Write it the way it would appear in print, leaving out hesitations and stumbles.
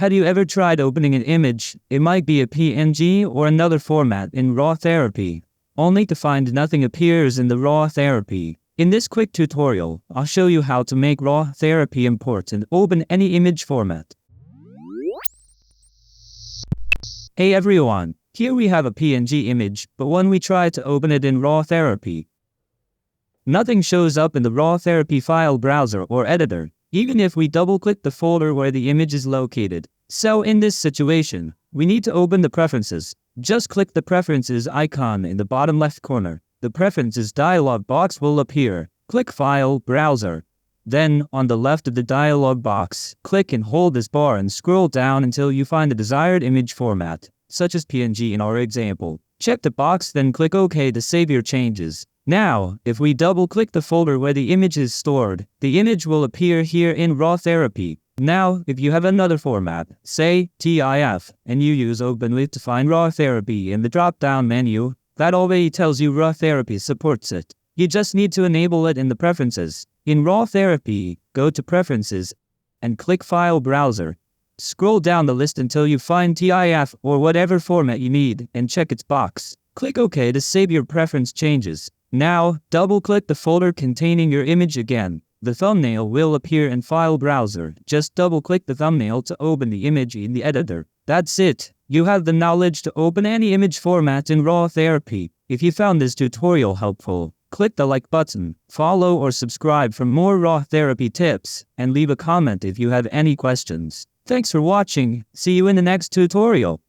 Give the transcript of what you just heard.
Have you ever tried opening an image? It might be a PNG or another format in RawTherapee, only to find nothing appears in the RawTherapee. In this quick tutorial, I'll show you how to make RawTherapee import and open any image format. Hey everyone, here we have a PNG image, but when we try to open it in RawTherapee, nothing shows up in the RawTherapee file browser or editor, even if we double-click the folder where the image is located. So in this situation, we need to open the preferences. Just click the preferences icon in the bottom left corner. The preferences dialog box will appear. Click File, Browser. Then, on the left of the dialog box, click and hold this bar and scroll down until you find the desired image format, such as PNG in our example. Check the box, then click OK to save your changes. Now, if we double-click the folder where the image is stored, the image will appear here in RawTherapee. Now, if you have another format, say TIFF, and you use Open With to find RawTherapee in the drop-down menu, that already tells you RawTherapee supports it. You just need to enable it in the preferences. In RawTherapee, go to Preferences and click File Browser. Scroll down the list until you find TIFF or whatever format you need and check its box. Click OK to save your preference changes. Now, double-click the folder containing your image again. The thumbnail will appear in File Browser. Just double-click the thumbnail to open the image in the editor. That's it. You have the knowledge to open any image format in RawTherapee. If you found this tutorial helpful, click the like button, follow or subscribe for more RawTherapee tips, and leave a comment if you have any questions. Thanks for watching. See you in the next tutorial.